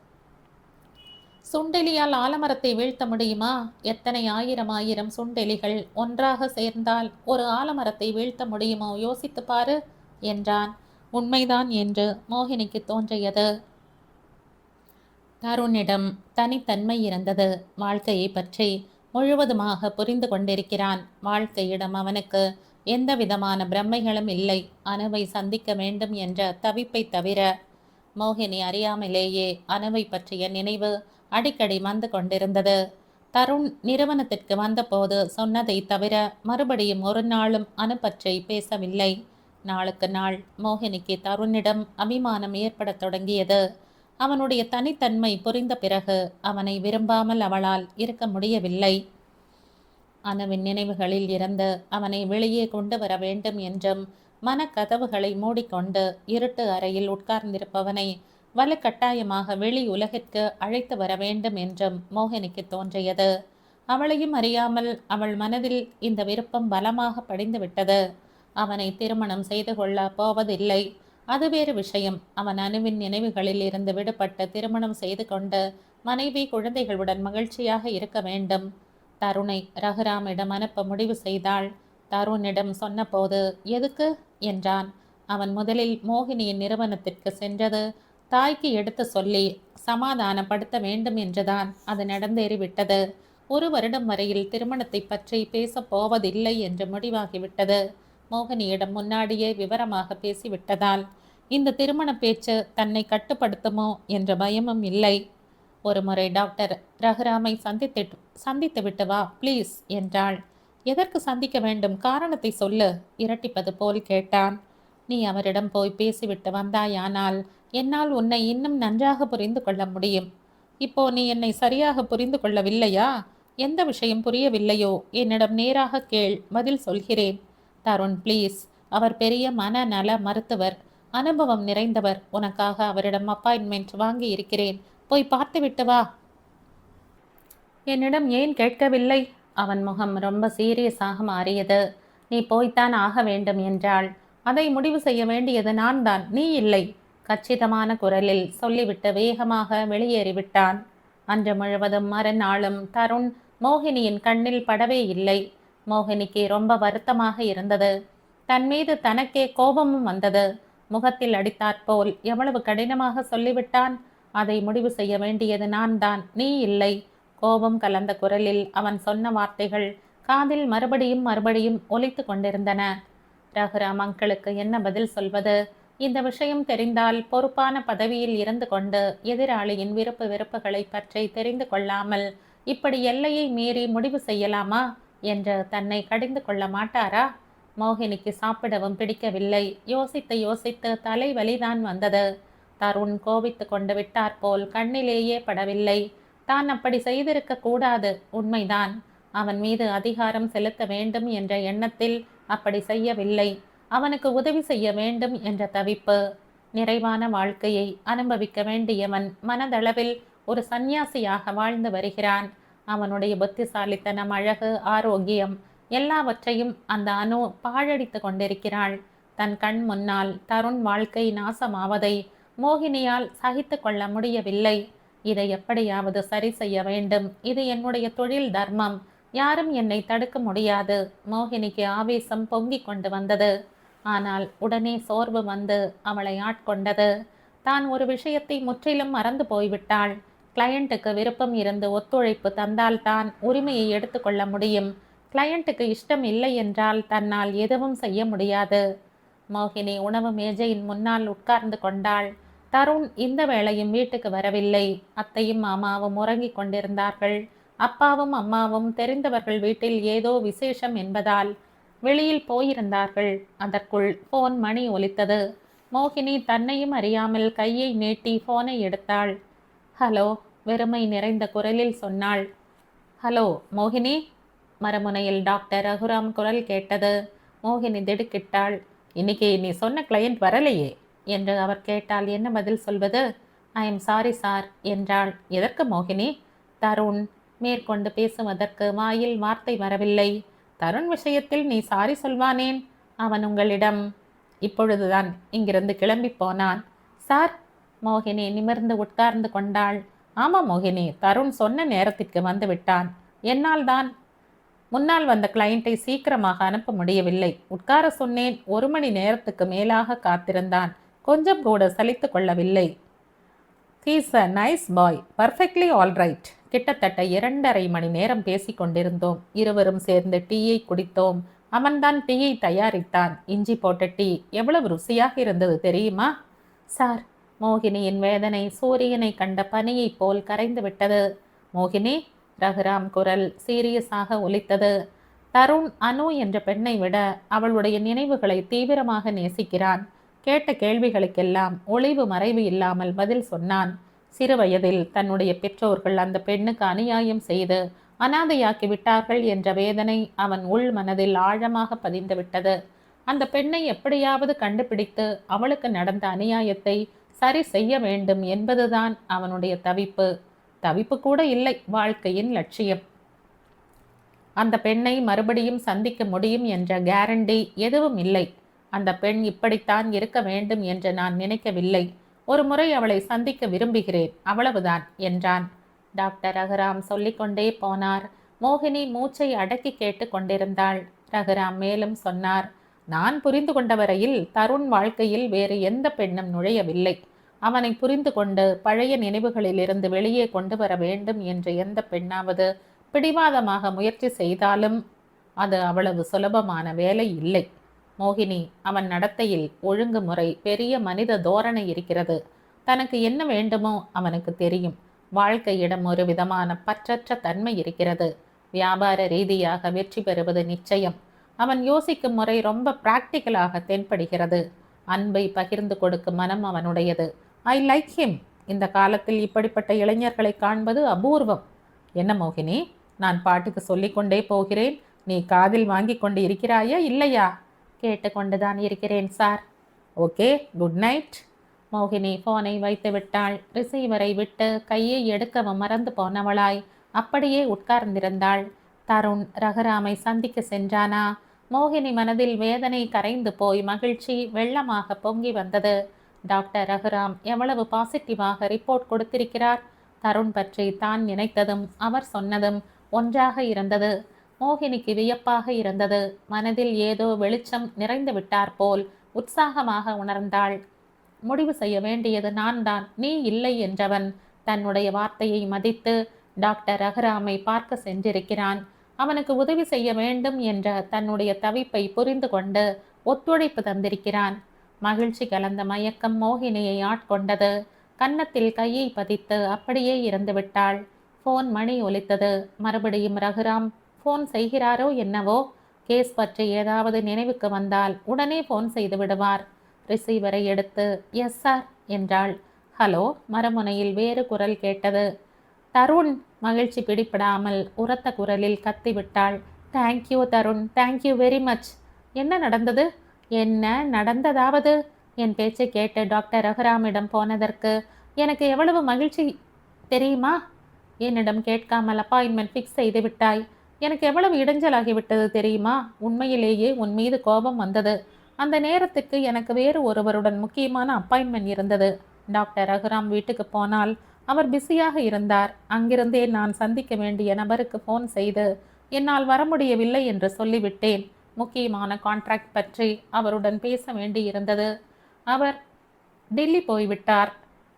சுண்டெலியால் ஆலமரத்தை வீழ்த்த முடியுமா? எத்தனை ஆயிரம் சுண்டெலிகள் ஒன்றாக சேர்ந்தால் ஒரு ஆலமரத்தை வீழ்த்த முடியுமோ யோசித்து பாரு என்றான். உண்மைதான் என்று மோகினிக்கு தோன்றியது. தருணிடம் தனித்தன்மை இருந்தது. வாழ்க்கையை பற்றி முழுவதுமாக புரிந்து கொண்டிருக்கிறான். வாழ்க்கையிடம் அவனுக்கு எந்த விதமான பிரம்மைகளும் இல்லை. அணுவை சந்திக்க வேண்டும் என்ற தவிப்பை தவிர. மோகினி அறியாமலேயே அணுவை பற்றிய நினைவு அடிக்கடி வந்து கொண்டிருந்தது. தருண் நிறுவனத்திற்கு வந்தபோது சொன்னதை தவிர மறுபடியும் ஒரு நாளும் அனுப்பற்றி பேசவில்லை. நாளுக்கு நாள் மோகினிக்கு தருணிடம் அபிமானம் ஏற்படத் தொடங்கியது. அவனுடைய தனித்தன்மை புரிந்த பிறகு அவனை விரும்பாமல் அவளால் இருக்க முடியவில்லை. அணுவின் நினைவுகளில் இருந்து அவனை வெளியே கொண்டு வர வேண்டும் என்றும், மனக்கதவுகளை மூடிக்கொண்டு இருட்டு அறையில் உட்கார்ந்திருப்பவனை வலுக்கட்டாயமாக வெளி உலகிற்கு அழைத்து வர வேண்டும் என்றும் மோகினிக்கு தோன்றியது. அவளையும் அறியாமல் அவள் மனதில் இந்த விருப்பம் பலமாக படிந்துவிட்டது. அவனை திருமணம் செய்து கொள்ள போவதில்லை, அது வேறு விஷயம். அவன் அணுவின் நினைவுகளில் இருந்து விடுபட்டு திருமணம் செய்து கொண்டு மனைவி குழந்தைகளுடன் மகிழ்ச்சியாக இருக்க வேண்டும். தருணை ரகுராமிடம் அனுப்ப முடிவு செய்தாள். தருணிடம் சொன்னபோது எதுக்கு என்றான். அவன் முதலில் மோகினியின் நிறுவனத்திற்கு சென்றது தாய்க்கு எடுத்து சொல்லி சமாதானப்படுத்த வேண்டும் என்றுதான் அது நடந்தேறிவிட்டது. 1 வருடம் வரையில் திருமணத்தை பற்றி பேசப் போவதில்லை என்று முடிவாகிவிட்டது. மோகினியிடம் முன்னாடியே விவரமாக பேசிவிட்டதால் இந்த திருமண பேச்சு தன்னை கட்டுப்படுத்துமோ என்ற பயமும் இல்லை. ஒரு முறை டாக்டர் ரகுராமை சந்தித்து விட்டு வா ப்ளீஸ் என்றாள். எதற்கு சந்திக்க வேண்டும், காரணத்தை சொல்லு, இரட்டிப்பது போல் கேட்டான். நீ அவரிடம் போய் பேசிவிட்டு வந்தாயானால் என்னால் உன்னை இன்னும் நன்றாக புரிந்து கொள்ள முடியும். இப்போ நீ என்னை சரியாக புரிந்து கொள்ளவில்லையா? எந்த விஷயம் புரியவில்லையோ என்னிடம் நேராக கேள், பதில் சொல்கிறேன். தருண் ப்ளீஸ், அவர் பெரிய மனநல மருத்துவர், அனுபவம் நிறைந்தவர். உனக்காக அவரிடம் அப்பாயின்மெண்ட் வாங்கி இருக்கிறேன், போய் பார்த்துவிட்டு வா. என்னிடம் ஏன் கேட்கவில்லை? அவன் முகம் ரொம்ப சீரியஸாக மாறியது. நீ போய்த்தான் ஆக வேண்டும் என்றாள். அதை முடிவு செய்ய வேண்டியது நான் தான், நீ இல்லை, கச்சிதமான குரலில் சொல்லிவிட்டு வேகமாக வெளியேறிவிட்டான். அன்று முழுவதும் மறுநாளும் தருண் மோகினியின் கண்ணில் படவே இல்லை. மோகினிக்கு ரொம்ப வருத்தமாக இருந்தது. தன் மீது தனக்கே கோபமும் வந்தது. முகத்தில் அடித்தாற்போல் எவ்வளவு கடினமாக சொல்லிவிட்டான். அதை முடிவு செய்ய வேண்டியது நான் தான், நீ இல்லை. கோபம் கலந்த குரலில் அவன் சொன்ன வார்த்தைகள் காதில் மறுபடியும் மறுபடியும் ஒலித்து கொண்டிருந்தன. ரகுராம் அங்கிளுக்கு என்ன பதில் சொல்வது? இந்த விஷயம் தெரிந்தால் பொறுப்பான பதவியில் இருந்து கொண்டு எதிராளியின் விருப்பு வெறுப்புகளை பற்றி தெரிந்து கொள்ளாமல் இப்படி எல்லையை மீறி முடிவு செய்யலாமா என்று தன்னை கடிந்து கொள்ள மாட்டாரா? மோகினிக்கு சாப்பிடவும் பிடிக்கவில்லை. யோசித்து யோசித்து தலைவலிதான் வந்தது. தருண் கோபித்து கொண்டு விட்டாற்போல் கண்ணிலேயே படவில்லை. தான் அப்படி செய்திருக்க கூடாது, உண்மைதான். அவன் மீது அதிகாரம் செலுத்த வேண்டும் என்ற எண்ணத்தில் அப்படி செய்யவில்லை. அவனுக்கு உதவி செய்ய வேண்டும் என்ற தவிப்பு. நிறைவான வாழ்க்கையை அனுபவிக்க வேண்டியவன் மனதளவில் ஒரு சந்நியாசியாக வாழ்ந்து வருகிறான். அவனுடைய புத்திசாலித்தனம், அழகு, ஆரோக்கியம் எல்லாவற்றையும் அந்த அணு பாழடித்து கொண்டிருக்கிறாள். தன் கண் முன்னால் தருண் வாழ்க்கை நாசமாவதை மோகினியால் சகித்து கொள்ள முடியவில்லை. இதை எப்படியாவது சரி செய்ய வேண்டும். இது என்னுடைய தொழில் தர்மம். யாரும் என்னை தடுக்க முடியாது. மோகினிக்கு ஆவேசம் பொங்கிக் கொண்டு வந்தது. ஆனால் உடனே சோர்வு வந்து அவளை ஆட்கொண்டது. தான் ஒரு விஷயத்தை முற்றிலும் மறந்து போய்விட்டாள். கிளையண்ட்டுக்கு விருப்பம் இருந்து ஒத்துழைப்பு தந்தால்தான் உரிமையை எடுத்துக்கொள்ள முடியும். கிளையண்ட்டுக்கு இஷ்டம் இல்லை என்றால் தன்னால் எதுவும் செய்ய முடியாது. மோகினி உணவு மேஜையின் முன்னால் உட்கார்ந்து கொண்டாள். தருண் இந்த வேளையும் வீட்டுக்கு வரவில்லை. அத்தையும் மாமாவும் உறங்கிக் கொண்டிருந்தார்கள். அப்பாவும் அம்மாவும் தெரிந்தவர்கள் வீட்டில் ஏதோ விசேஷம் என்பதால் வெளியில் போயிருந்தார்கள். அதற்குள் போன் மணி ஒலித்தது. மோகினி தன்னையும் அறியாமல் கையை நீட்டி போனை எடுத்தாள். ஹலோ, வெறுமை நிறைந்த குரலில் சொன்னாள். ஹலோ மோகினி. மறுமுனையில் டாக்டர் ரகுராம் குரல் கேட்டது. மோகினி திடுக்கிட்டாள். இன்னைக்கு நீ சொன்ன கிளையண்ட் வரலையே என்று அவர் கேட்டால் என்ன பதில் சொல்வது? ஐ எம் சாரி சார் என்றாள். எதற்கு மோகினி? தருண். மேற்கொண்டு பேசுவதற்கு வாயில் வார்த்தை வரவில்லை. தருண் விஷயத்தில் நீ சாரி சொல்வானேன்? அவன் உங்களிடம் இப்பொழுதுதான் இங்கிருந்து கிளம்பி போனான். சார்? மோகினி நிமிர்ந்து உட்கார்ந்து கொண்டாள். ஆமாம் மோகினி, தருண் சொன்ன நேரத்திற்கு வந்து விட்டான். என்னால் தான் முன்னால் வந்த கிளையண்ட்டை சீக்கிரமாக அனுப்ப முடியவில்லை. உட்கார சொன்னேன். 1 மணி நேரத்துக்கு மேலாக காத்திருந்தான். கொஞ்சம் கூட சலித்து கொள்ளவில்லை. He's a nice bye, perfectly all right. கிட்டத்தட்ட 2.5 மணி நேரம் பேசி கொண்டிருந்தோம். இருவரும் சேர்ந்து டீயை குடித்தோம். அவன்தான் டீயை தயாரித்தான். இஞ்சி போட்ட டீ எவ்வளவு ருசியாக இருந்தது தெரியுமா? சார். மோகினியின் வேதனை சூரியனை கண்ட பனியைப் போல் கரைந்து விட்டது. மோகினி, ரகுராம் குரல் சீரியஸாக ஒலித்தது. தருண் அனு என்ற பெண்ணை விட அவளுடைய நினைவுகளை தீவிரமாக நேசிக்கிறான். கேட்ட கேள்விகளுக்கெல்லாம் ஒளிவு மறைவு இல்லாமல் பதில் சொன்னான். சிறுவயதில் தன்னுடைய பெற்றோர்கள் அந்த பெண்ணுக்கு அநியாயம் செய்து அனாதையாக்கி விட்டார்கள் என்ற வேதனை அவன் உள் மனதில் ஆழமாக பதிந்து விட்டது. அந்த பெண்ணை எப்படியாவது கண்டுபிடித்து அவளுக்கு நடந்த அநியாயத்தை சரி செய்ய வேண்டும் என்பதுதான் அவனுடைய தவிப்பு. தவிப்பு கூட இல்லை, வாழ்க்கையின் லட்சியம். அந்த பெண்ணை மறுபடியும் சந்திக்க முடியும் என்ற கேரண்டி எதுவும் இல்லை. அந்த பெண் இப்படித்தான் இருக்க வேண்டும் என்று நான் நினைக்கவில்லை. ஒரு முறை அவளை சந்திக்க விரும்புகிறேன், அவ்வளவுதான் என்றான். டாக்டர் ரகுராம் சொல்லிக்கொண்டே போனார். மோகினி மூச்சை அடக்கி கேட்டு கொண்டிருந்தாள். ரகுராம் மேலும் சொன்னார், நான் புரிந்து கொண்ட வரையில் தருண் வாழ்க்கையில் வேறு எந்த பெண்ணும் நுழையவில்லை. அவனை புரிந்து கொண்டு பழைய நினைவுகளிலிருந்து வெளியே கொண்டு வர வேண்டும் என்று எந்த பெண்ணாவது பிடிவாதமாக முயற்சி செய்தாலும் அது அவ்வளவு சுலபமான வேலை இல்லை. மோகினி, அவன் நடத்தையில் ஒழுங்குமுறை, பெரிய மனித தோரணை இருக்கிறது. தனக்கு என்ன வேண்டுமோ அவனுக்கு தெரியும். வாழ்க்கையிடம் ஒரு விதமான பற்றற்ற தன்மை இருக்கிறது. வியாபார ரீதியாக வெற்றி பெறுவது நிச்சயம். அவன் யோசிக்கும் முறை ரொம்ப பிராக்டிக்கலாக தென்படுகிறது. அன்பை பகிர்ந்து கொடுக்கும் மனம் அவனுடையது. I like him. இந்த காலத்தில் இப்படிப்பட்ட இளைஞர்களை காண்பது அபூர்வம். என்ன மோகினி, நான் பாட்டுக்கு சொல்லிக்கொண்டே போகிறேன், நீ காதில் வாங்கி கொண்டு இருக்கிறாயா இல்லையா? கேட்டுக்கொண்டுதான் இருக்கிறேன் சார். Okay, good night. மோகினி போனை வைத்து விட்டாள். ரிசீவரை விட்டு கையை எடுக்கவும் மறந்து போனவளாய் அப்படியே உட்கார்ந்திருந்தாள். தருண் ரகுராமை சந்திக்க சென்றானா? மோகினி மனதில் வேதனை கரைந்து போய் மகிழ்ச்சி வெள்ளமாக பொங்கி வந்தது. டாக்டர் ரகுராம் எவ்வளவு பாசிட்டிவாக ரிப்போர்ட் கொடுத்திருக்கிறார். தருண் பற்றி தான் நினைத்ததும் அவர் சொன்னதும் ஒன்றாக இருந்தது. மோகினிக்கு வியப்பாக இருந்தது. மனதில் ஏதோ வெளிச்சம் நிறைந்து விட்டார் போல் உற்சாகமாக உணர்ந்தாள். முடிவு செய்ய வேண்டியது நான் தான், நீ இல்லை என்றவன் தன்னுடைய வார்த்தையை மதித்து டாக்டர் ரகுராமை பார்க்க சென்றிருக்கிறான். அவனுக்கு உதவி செய்ய வேண்டும் என்ற தன்னுடைய தவிப்பை புரிந்து கொண்டு ஒத்துழைப்பு தந்திருக்கிறான். மகிழ்ச்சி கலந்த மயக்கம் மோகினியை ஆட்கொண்டது. கன்னத்தில் கையை பதித்து அப்படியே இருந்து விட்டாள். போன் மணி ஒலித்தது. மறுபடியும் ரகுராம் போன் செய்கிறாரோ என்னவோ. கேஸ் பற்றி ஏதாவது நினைவுக்கு வந்தால் உடனே போன் செய்து விடுவார். ரிசீவரை எடுத்து எஸ் சார் என்றாள். ஹலோ. மறுமுனையில் வேறு குரல் கேட்டது. தருண். மகிழ்ச்சி பிடிபடாமல் உரத்த குரலில் கத்திவிட்டாள். Thank you Tarun, thank you very much. என்ன நடந்தது? என்ன நடந்ததாவது? என் பேச்சை கேட்டு டாக்டர் ரகுராமிடம் போனதற்கு எனக்கு எவ்வளவு மகிழ்ச்சி தெரியுமா? என்னிடம் கேட்காமல் அப்பாயின்மெண்ட் ஃபிக்ஸ் செய்து விட்டாய். எனக்கு எவ்வளவு இடைஞ்சலாகிவிட்டது தெரியுமா? உண்மையிலேயே உன் மீது கோபம் வந்தது. அந்த நேரத்துக்கு எனக்கு வேறு ஒருவருடன் முக்கியமான அப்பாயின்மெண்ட் இருந்தது. டாக்டர் ரகுராம் வீட்டுக்கு போனால் அவர் பிஸியாக இருந்தார். அங்கிருந்தே நான் சந்திக்க வேண்டிய நபருக்கு ஃபோன் செய்து என்னால் வர முடியவில்லை என்று சொல்லிவிட்டேன். முக்கியமான கான்ட்ராக்ட் பற்றி அவருடன் பேச வேண்டியிருந்தது. அவர் டெல்லி போய்விட்டார்.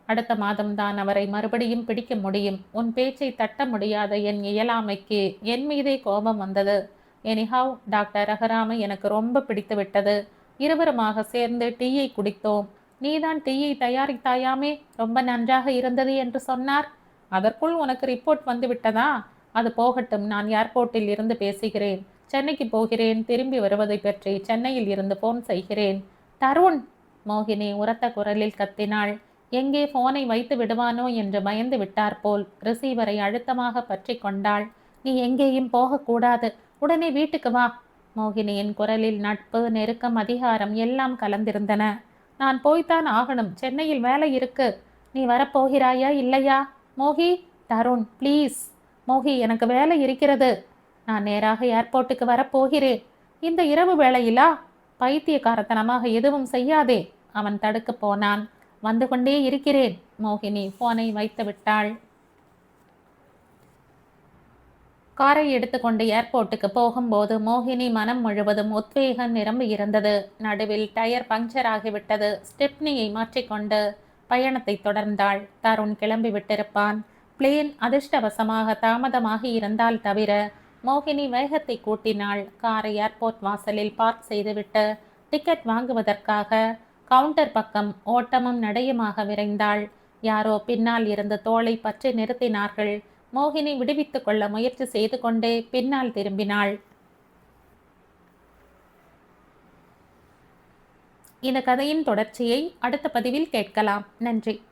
அடுத்த மாதம்தான் அவரை மறுபடியும் பிடிக்க முடியும். உன் பேச்சை தட்ட முடியாத என் இயலாமைக்கு என் மீதே கோபம் வந்தது. எனிஹவ், டாக்டர் ரகுராமை எனக்கு ரொம்ப பிடித்து விட்டது. இருவருமாக சேர்ந்து டீயை குடித்தோம். நீதான் டீயை தயாரித்தாயாமே, ரொம்ப நன்றாக இருந்தது என்று சொன்னார். அதற்குள் உனக்கு ரிப்போர்ட் வந்து விட்டதா? அது போகட்டும், நான் ஏர்போர்ட்டில் இருந்து பேசுகிறேன். சென்னைக்கு போகிறேன். திரும்பி வருவதை பற்றி சென்னையில் இருந்து ஃபோன் செய்கிறேன். தருண். மோகினி உரத்த குரலில் கத்தினாள். எங்கே ஃபோனை வைத்து விடுவானோ என்று பயந்து விட்டார் போல் ரிசீவரை அழுத்தமாக பற்றி கொண்டாள். நீ எங்கேயும் போகக்கூடாது, உடனே வீட்டுக்கு வா. மோகினியின் குரலில் நட்பு, நெருக்கம், அதிகாரம் எல்லாம் கலந்திருந்தன. நான் போய்த்தான் ஆகணும், சென்னையில் வேலை இருக்கு. நீ வரப்போகிறாயா இல்லையா? மோகி. தருண் ப்ளீஸ். மோகி, எனக்கு வேலை இருக்கிறது. நான் நேராக ஏர்போர்ட்டுக்கு வரப்போகிறேன். இந்த இரவு வேளையிலா? பைத்தியக்காரத்தனமாக எதுவும் செய்யாதே. அவன் தடுக்க போனான். வந்து கொண்டே இருக்கிறேன். மோகினி போனை வைத்து விட்டாள். காரை எடுத்துக்கொண்டு ஏர்போர்ட்டுக்கு போகும்போது மோகினி மனம் முழுவதும் உத்வேகம் நிரம்பி இருந்தது. நடுவில் டயர் பங்க்சர் ஆகிவிட்டது. ஸ்டெப்னியை மாற்றிக்கொண்டு பயணத்தை தொடர்ந்தாள். தருண் கிளம்பி விட்டிருப்பான். பிளேன் அதிர்ஷ்டவசமாக தாமதமாகி இருந்தால் தவிர மோகினி வேகத்தை கூட்டினாள். காரை ஏர்போர்ட் வாசலில் பார்க் செய்துவிட்டு டிக்கெட் வாங்குவதற்காக கவுண்டர் பக்கம் ஓட்டமும் நடையுமாக விரைந்தாள். யாரோ பின்னால் இருந்து தோளை பற்றி நிறுத்தினார்கள். மோகினி விடுவித்துக் கொள்ள முயற்சி செய்து கொண்டே பின்னால் திரும்பினாள். இந்த கதையின் தொடர்ச்சியை அடுத்த பதிவில் கேட்கலாம். நன்றி.